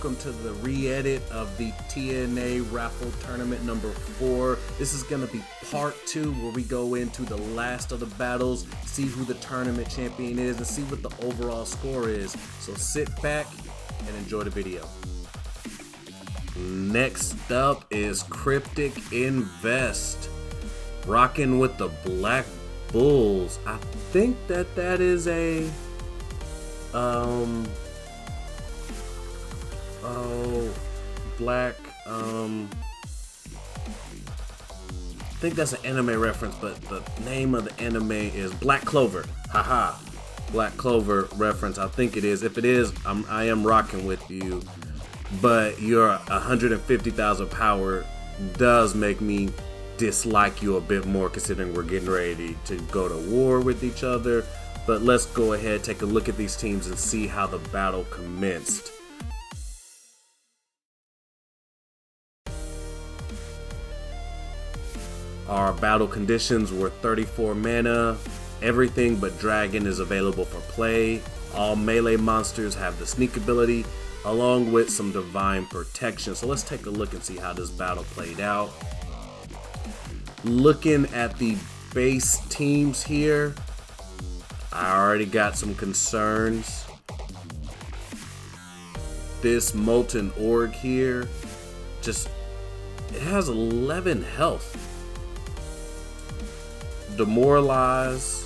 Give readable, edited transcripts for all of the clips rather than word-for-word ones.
welcome to the re-edit of the TNA Raffle Tournament number 4. This is going to be part 2 where we go into the last of the battles, see who the tournament champion is, and see what the overall score is. So sit back and enjoy the video. Next up is Cryptic Invest, rocking with the Black Bulls. I think that is a black I think that's an anime reference, but the name of the anime is Black Clover. Haha, Black Clover reference. I think it is. If it is, I am rocking with you, but your 150,000 power does make me dislike you a bit more, considering we're getting ready to go to war with each other. But let's go ahead, take a look at these teams and see how the battle commenced. Our battle conditions were 34 mana, everything but dragon is available for play, all melee monsters have the sneak ability, along with some divine protection. So let's take a look and see how this battle played out. Looking at the base teams here, I already got some concerns. This Molten Org here, it has 11 health. Demoralize,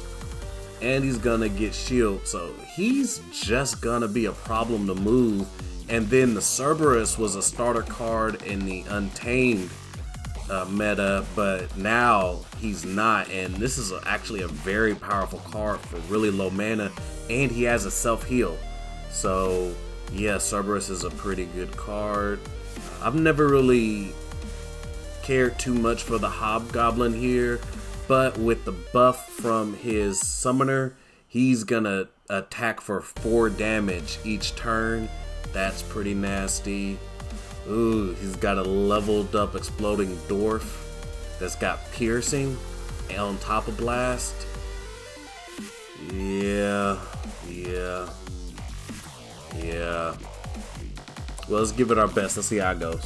and he's gonna get shield, so he's just gonna be a problem to move. And then the Cerberus was a starter card in the Untamed meta, but now he's not, and this is actually a very powerful card for really low mana, and he has a self-heal. So yeah, Cerberus is a pretty good card. I've never really cared too much for the Hobgoblin here, but with the buff from his summoner, he's gonna attack for 4 damage each turn. That's pretty nasty. Ooh, he's got a leveled up exploding dwarf that's got piercing and on top of blast. Yeah. Well, let's give it our best. Let's see how it goes.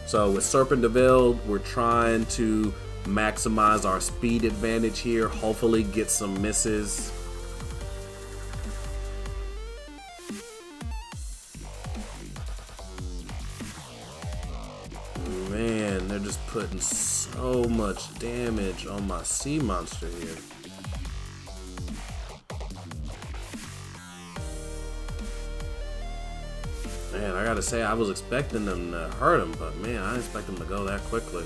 So with Serpent Deville, we're trying to maximize our speed advantage here, hopefully get some misses. Man, they're just putting so much damage on my sea monster here. Man, I gotta say, I was expecting them to hurt him, but man, I didn't expect them to go that quickly.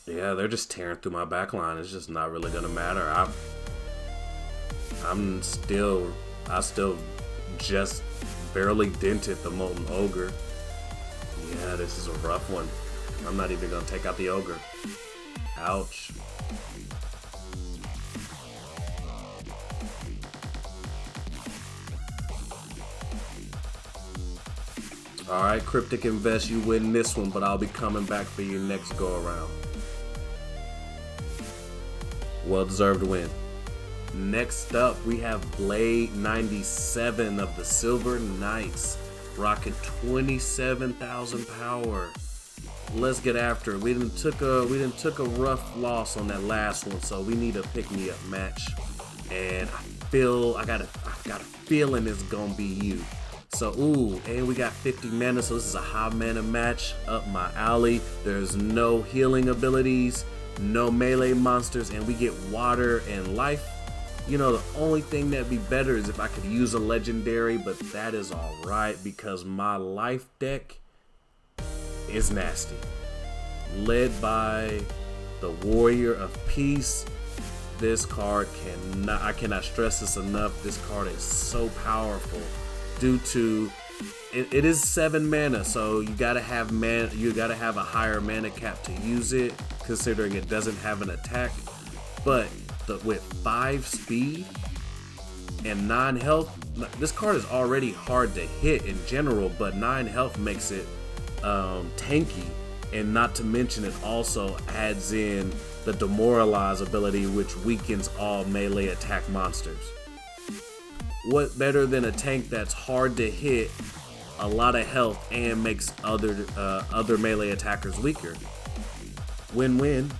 Yeah, they're just tearing through my backline. It's just not really gonna matter. I still just barely dented the Molten Ogre. Yeah, this is a rough one. I'm not even gonna take out the Ogre. Ouch. Alright, Cryptic Invest, you win this one, but I'll be coming back for you next go around. Well-deserved win. Next up, we have Blade 97 of the Silver Knights, rocking 27,000 power. Let's get after it. We done took a rough loss on that last one, so we need a pick-me-up match. And I got a feeling it's gonna be you. So, ooh, and we got 50 mana, so this is a high mana match up my alley. There's no healing abilities, no melee monsters, and we get water and life. You know, the only thing that'd be better is if I could use a legendary, but that is alright because my life deck is nasty. Led by the Warrior of Peace. This card I cannot stress this enough. This card is so powerful. Due to it is 7 mana, so you gotta have a higher mana cap to use it, considering it doesn't have an attack. But with 5 speed and 9 health, this card is already hard to hit in general, but 9 health makes it tanky, and not to mention it also adds in the demoralize ability, which weakens all melee attack monsters. What better than a tank that's hard to hit, a lot of health, and makes other melee attackers weaker? Win-win.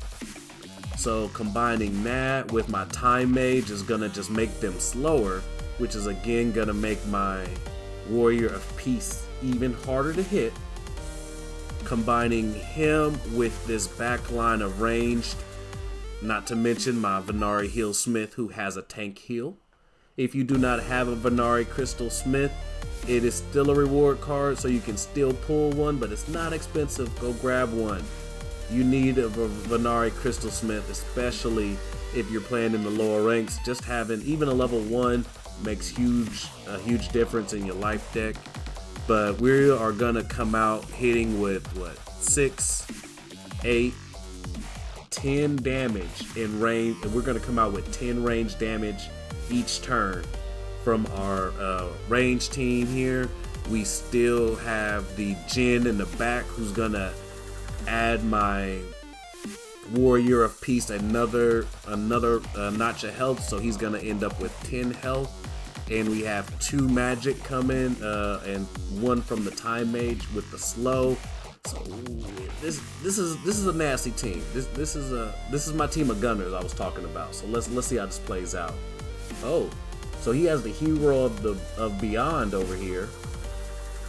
So combining that with my Time Mage is gonna just make them slower, which is again gonna make my Warrior of Peace even harder to hit. Combining him with this backline of ranged, not to mention my Venari Heal Smith, who has a tank heal. If you do not have a Venari Crystal Smith, it is still a reward card, so you can still pull one, but it's not expensive. Go grab one. You need a Venari Crystal Smith, especially if you're playing in the lower ranks. Just having even a level 1 makes a huge difference in your life deck. But we are gonna come out hitting with what, 6, 8, 10 damage in range, and we're gonna come out with 10 range damage each turn from our range team here. We still have the Jin in the back, who's gonna add my Warrior of Peace another notch of health, so he's gonna end up with 10 health. And we have 2 magic coming, and 1 from the Time Mage with the slow. So this is a nasty team. This is my team of gunners I was talking about. So let's see how this plays out. Oh, so he has the Hero of Beyond over here,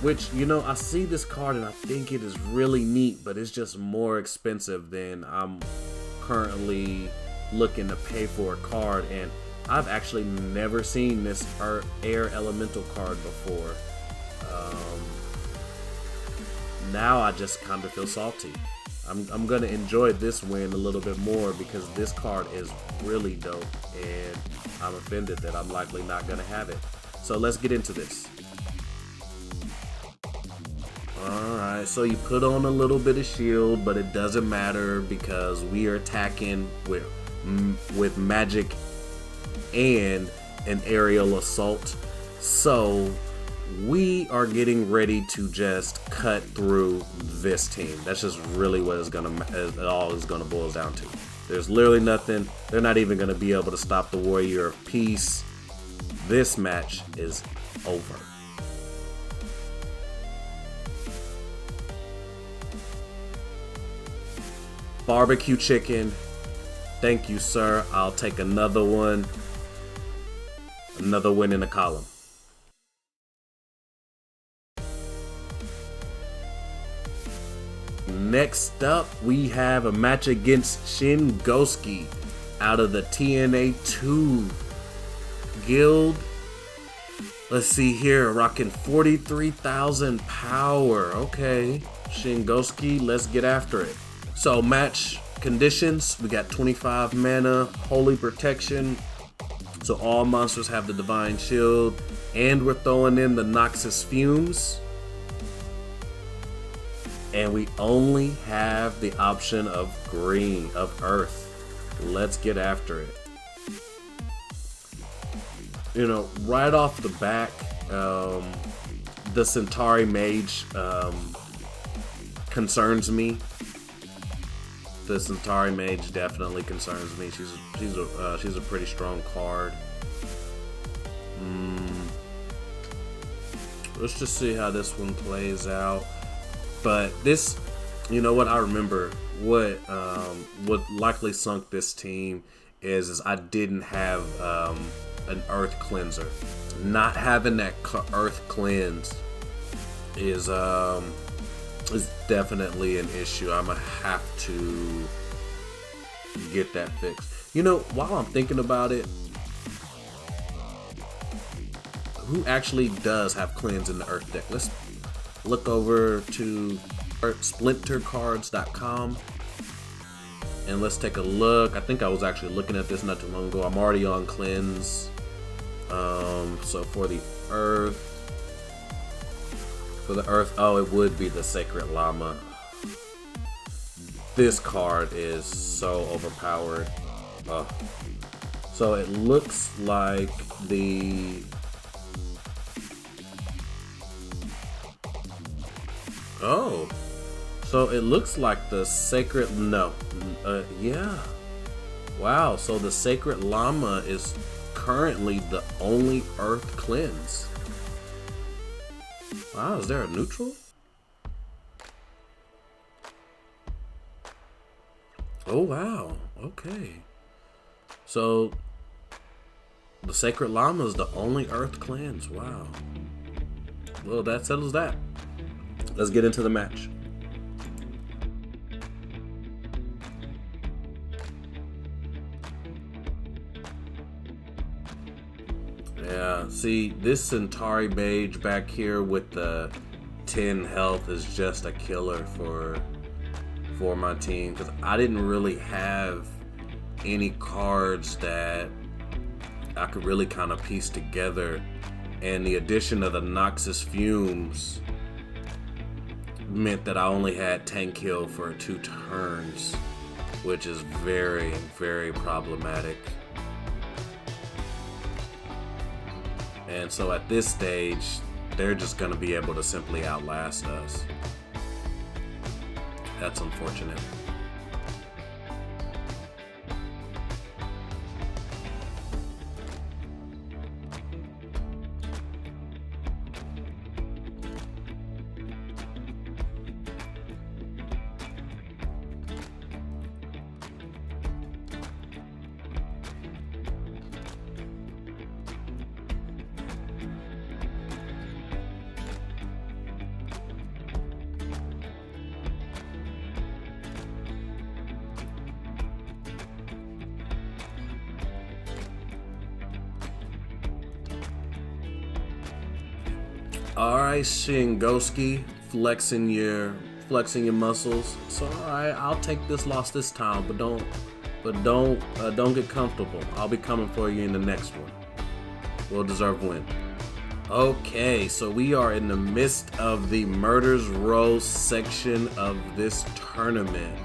which, you know, I see this card and I think it is really neat, but it's just more expensive than I'm currently looking to pay for a card. And I've actually never seen this Air Elemental card before. Now I just kind of feel salty. I'm gonna enjoy this win a little bit more because this card is really dope, and I'm offended that I'm likely not gonna have it. So let's get into this. Alright, so you put on a little bit of shield, but it doesn't matter because we are attacking with magic and an aerial assault. So we are getting ready to just cut through this team. That's just really what it all is gonna boil down to. There's literally nothing. They're not even gonna be able to stop the Warrior of Peace. This match is over. Barbecue chicken. Thank you, sir. I'll take another one. Another win in the column. Next up, we have a match against Shingoski out of the TNA 2 guild. Let's see here, rocking 43,000 power. Okay, Shingoski, let's get after it. So match conditions, we got 25 mana, holy protection. So all monsters have the divine shield, and we're throwing in the Noxus fumes. And we only have the option of green, of earth. Let's get after it. You know, right off the back, the Centauri Mage concerns me. The Centauri Mage definitely concerns me. She's a pretty strong card. Let's just see how this one plays out. But this, you know what, I remember what likely sunk this team is I didn't have an earth cleanser. Not having that earth cleanse is definitely an issue. I'm gonna have to get that fixed. You know, while I'm thinking about it, who actually does have cleanse in the earth deck? Let's look over to splintercards.com and let's take a look. I think I was actually looking at this not too long ago. I'm already on cleanse. So for the earth, oh, it would be the Sacred Llama. This card is so overpowered. So it looks like the Oh, so it looks like the sacred, no, yeah. Wow, so the sacred llama is currently the only earth cleanse. Wow, is there a neutral? Oh wow, okay. So the sacred llama is the only earth cleanse. Wow. Well, that settles that. Let's get into the match. Yeah, see, this Centauri Mage back here with the 10 health is just a killer for my team, because I didn't really have any cards that I could really kind of piece together, and the addition of the Noxus Fumes meant that I only had 10 kill for 2 turns, which is very, very problematic. And so at this stage, they're just going to be able to simply outlast us. That's unfortunate. Alright, Shingoski, flexing your muscles. So alright, I'll take this loss this time, but don't get comfortable. I'll be coming for you in the next one. We'll deserve win. Okay, so we are in the midst of the Murder's Row section of this tournament.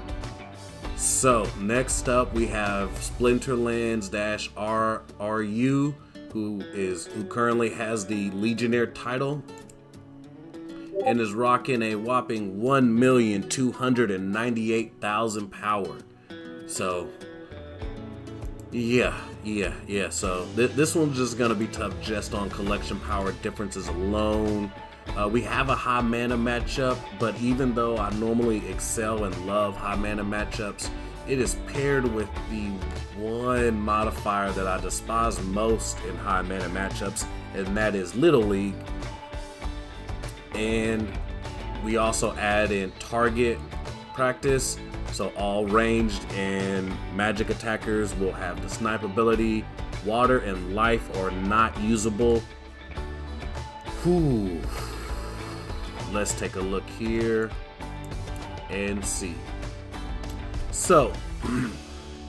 So next up we have Splinterlands-RRU, who currently has the Legionnaire title and is rocking a whopping 1,298,000 power. So yeah. So this one's just gonna be tough just on collection power differences alone. We have a high mana matchup, but even though I normally excel and love high mana matchups, it is paired with the one modifier that I despise most in high mana matchups, and that is Little League. And we also add in target practice, so all ranged and magic attackers will have the snipe ability. Water and life are not usable. Whew. Let's take a look here and see. So,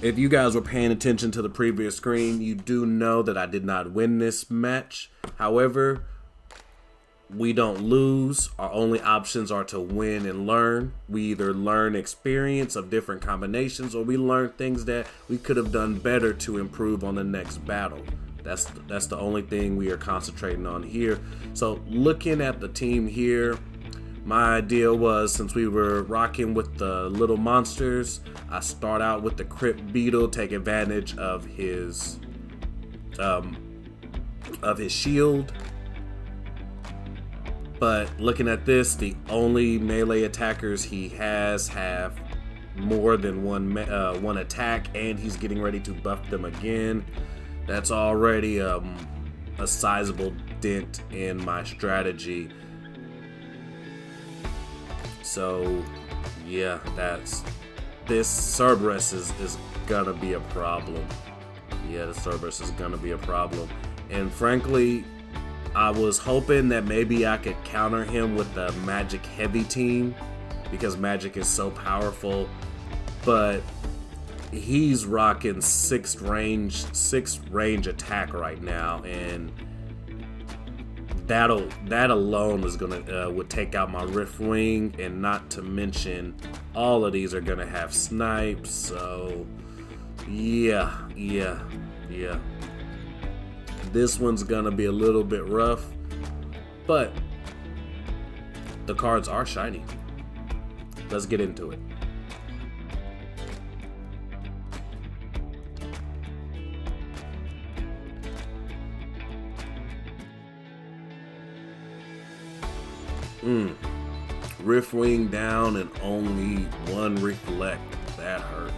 if you guys were paying attention to the previous screen, you do know that I did not win this match. However, we don't lose. Our only options are to win and learn. We either learn experience of different combinations, or we learn things that we could have done better to improve on the next battle. That's the only thing we are concentrating on here. So looking at the team here, my idea was, since we were rocking with the little monsters, I start out with the Crypt Beetle, take advantage of his shield. But looking at this, the only melee attackers he has have more than one attack, and he's getting ready to buff them again. That's already a sizable dent in my strategy. So yeah, this Cerberus is gonna be a problem. Yeah, the Cerberus is gonna be a problem. And frankly, I was hoping that maybe I could counter him with the magic heavy team, because magic is so powerful, but he's rocking sixth range attack right now, and that alone is gonna would take out my Rift Wing, and not to mention all of these are gonna have snipes. So yeah. This one's gonna be a little bit rough, but the cards are shiny. Let's get into it. Riftwing down and only one reflect. That hurt.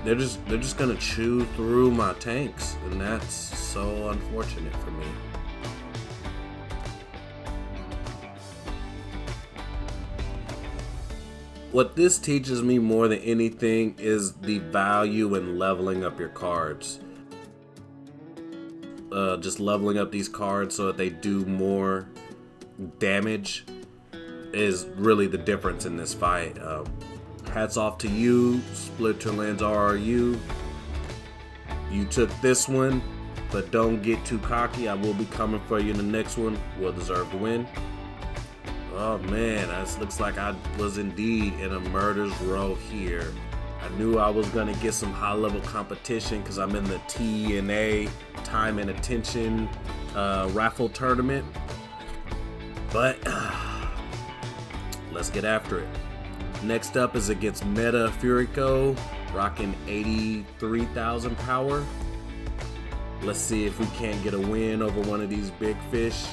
They're just gonna chew through my tanks, and that's so unfortunate for me. What this teaches me more than anything is the value in leveling up your cards. Just leveling up these cards so that they do more damage is really the difference in this fight. Hats off to you, Splinterlands RRU. You took this one, but don't get too cocky. I will be coming for you in the next one. Well-deserved win. Oh man, this looks like I was indeed in a murder's row here. I knew I was gonna get some high-level competition because I'm in the TNA Time and Attention Raffle Tournament. But let's get after it. Next up is against Meta Furico, rocking 83,000 power. Let's see if we can't get a win over one of these big fish.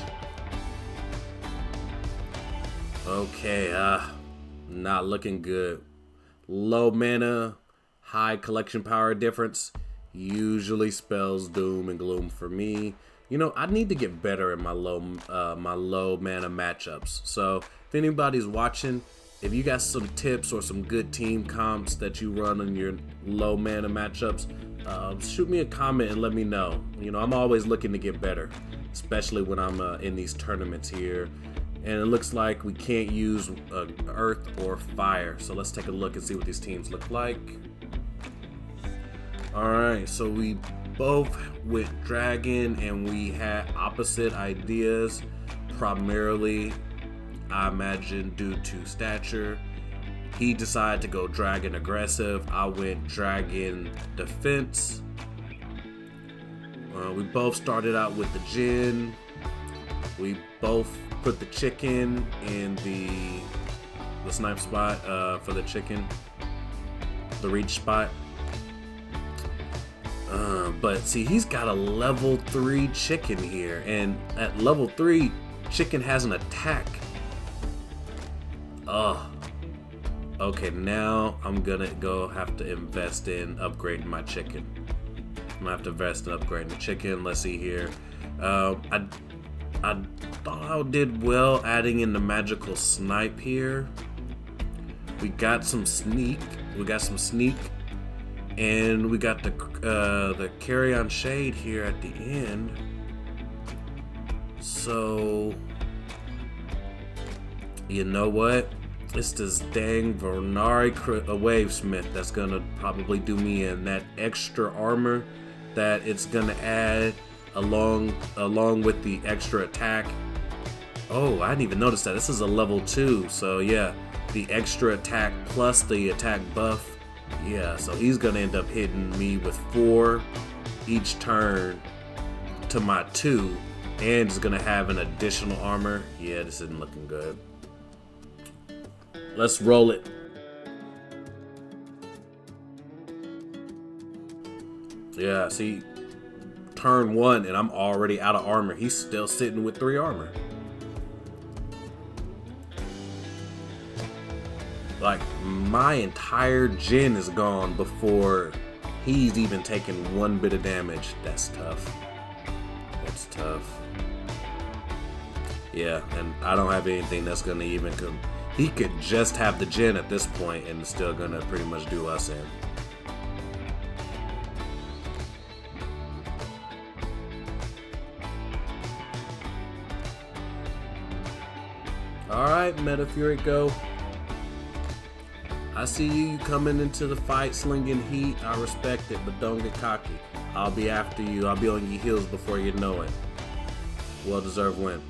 Okay, not looking good. Low mana, high collection power difference usually spells doom and gloom for me. You know, I need to get better at my low mana matchups. So if anybody's watching, if you got some tips or some good team comps that you run on your low mana matchups, shoot me a comment and let me know. You know, I'm always looking to get better, especially when I'm in these tournaments here. And it looks like we can't use earth or fire. So let's take a look and see what these teams look like. Alright, so we both went dragon and we had opposite ideas. Primarily, I imagine due to stature. He decided to go dragon aggressive. I went dragon defense. We both started out with the Jin. We both put the chicken in the snipe spot for the chicken, the reach spot. But see, he's got a level 3 chicken here, and at level 3, chicken has an attack. Okay, now I'm gonna have to invest in upgrading my chicken. I'm gonna have to invest in upgrading the chicken. Let's see here. I thought I did well adding in the magical snipe here. We got some sneak. And we got the carry on shade here at the end. So you know what? It's this dang Vernari Wavesmith that's gonna probably do me in. That extra armor that it's gonna add along with the extra attack. Oh, I didn't even notice that. This is a level 2, so yeah, the extra attack plus the attack buff. Yeah, so he's gonna end up hitting me with 4 each turn to my 2, and is gonna have an additional armor. Yeah, this isn't looking good. Let's roll it. Yeah, see, turn 1 and I'm already out of armor. He's still sitting with 3 armor. Like, my entire gen is gone before he's even taken 1 bit of damage. That's tough. That's tough. Yeah, and I don't have anything that's gonna even come. He could just have the gen at this point and it's still gonna pretty much do us in. Alright, Meta Furico. I see you coming into the fight slinging heat. I respect it, but don't get cocky. I'll be after you. I'll be on your heels before you know it. Well-deserved win.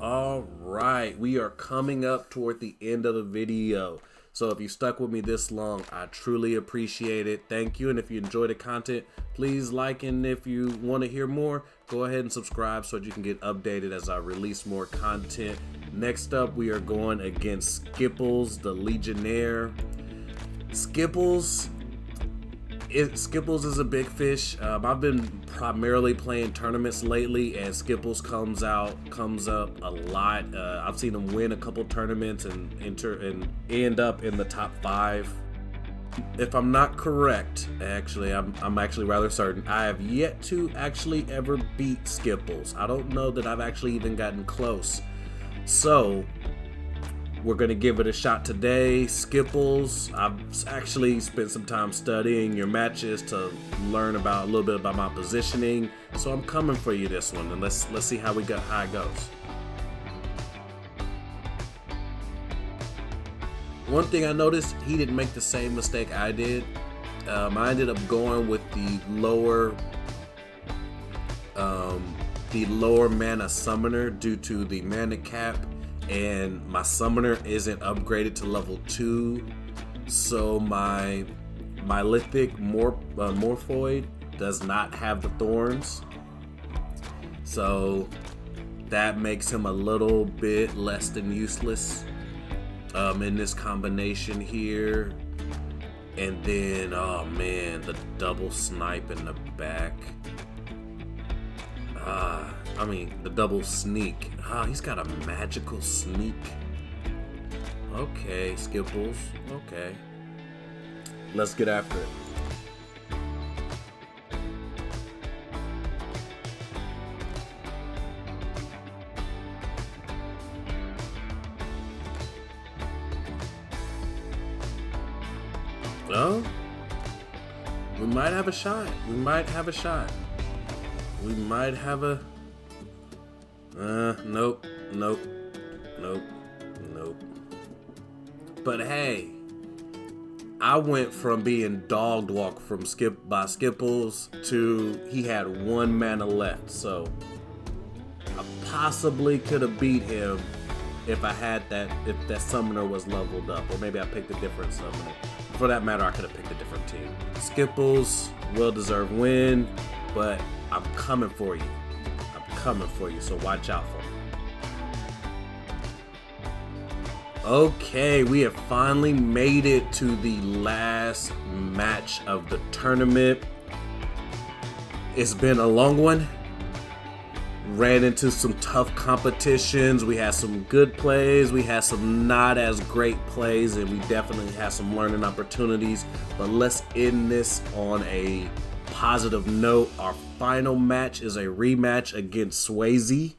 Alright, we are coming up toward the end of the video. So if you stuck with me this long, I truly appreciate it. Thank you. And if you enjoy the content, please like, and if you want to hear more, go ahead and subscribe so that you can get updated as I release more content. Next up, we are going against Skipples, the Legionnaire. Skipples is a big fish. I've been primarily playing tournaments lately, and Skipples comes up a lot. I've seen him win a couple tournaments and end up in the top 5. If I'm not correct, actually, I'm actually rather certain, I have yet to actually ever beat Skipples. I don't know that I've actually even gotten close. So we're gonna give it a shot today. Skipples, I've actually spent some time studying your matches to learn a little bit about my positioning. So I'm coming for you this one, and let's see how it goes. One thing I noticed, he didn't make the same mistake I did. I ended up going with the lower mana summoner due to the mana cap, and my summoner isn't upgraded to level 2, so my lithic morphoid does not have the thorns, so that makes him a little bit less than useless in this combination here. And then, oh man, the double snipe in the back. The double sneak. He's got a magical sneak. Okay, Skipples. Okay. Let's get after it. Oh, we might have a shot. We might have a... Nope. But hey, I went from being dogged walked by Skipples to he had 1 mana left, so I possibly could have beat him if that summoner was leveled up, or maybe I picked a different summoner. For that matter, I could have picked a different team. Skipples, well-deserved win, but I'm coming for you. So watch out for me. Okay, we have finally made it to the last match of the tournament. It's been a long one. Ran into some tough competitions. We had some good plays. We had some not as great plays, and we definitely had some learning opportunities. But let's end this on a positive note. Our final match is a rematch against Swayze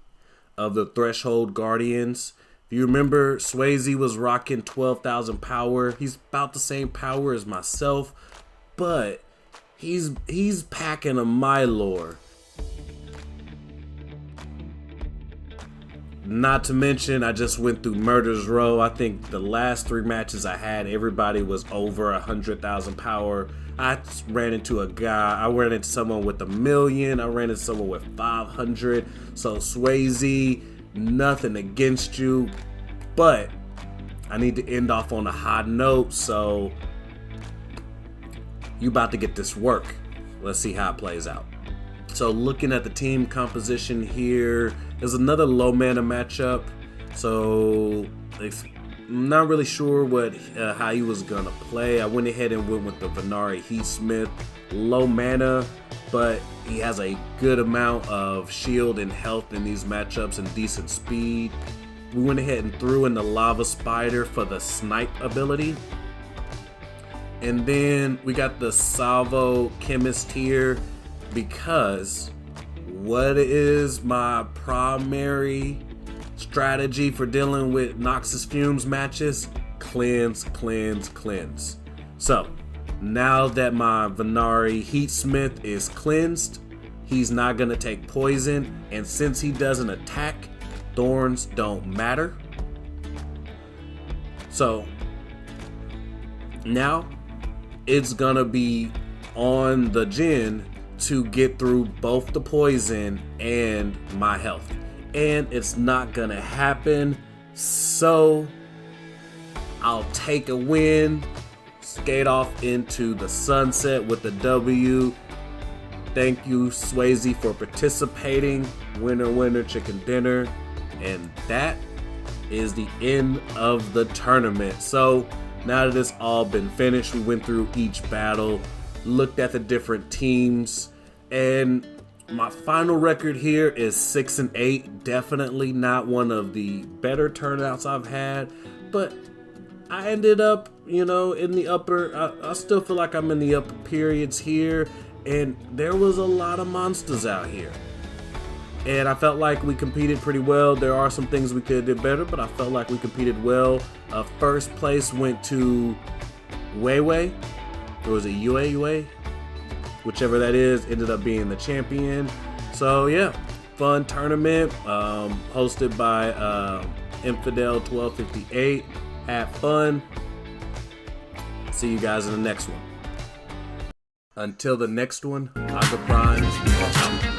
of the Threshold Guardians. If you remember, Swayze was rocking 12,000 power. He's about the same power as myself, but he's packing a Mylor. Not to mention, I just went through Murder's Row. I think the last 3 matches I had, everybody was over 100,000 power. I ran into someone with 1 million. I ran into someone with 500. So Swayze, nothing against you, but I need to end off on a high note. So you about to get this work. Let's see how it plays out. So looking at the team composition here, there's another low mana matchup. So I'm not really sure how he was gonna play. I went ahead and went with the Venari Heatsmith. Low mana, but he has a good amount of shield and health in these matchups and decent speed. We went ahead and threw in the Lava Spider for the snipe ability. And then we got the Salvo Chemist here, because what is my primary strategy for dealing with Noxus Fumes matches? Cleanse. So now that my Venari Heatsmith is cleansed, he's not going to take poison, and since he doesn't attack, thorns don't matter. So now it's going to be on the Jin to get through both the poison and my health, and it's not gonna happen. So I'll take a win, skate off into the sunset with the W. Thank you, Swayze, for participating. Winner, winner, chicken dinner. And that is the end of the tournament. So now that it's all been finished, we went through each battle, looked at the different teams, and my final record here is 6-8. Definitely not one of the better turnouts I've had, but I ended up, in the upper, I still feel like I'm in the upper periods here, and there was a lot of monsters out here. And I felt like we competed pretty well. There are some things we could have did better, but I felt like we competed well. First place went to Weiwei, or was it Yue? Whichever that is, ended up being the champion. So yeah, fun tournament, hosted by Infidel 1258. Have fun. See you guys in the next one. Until the next one, AgAPrime out.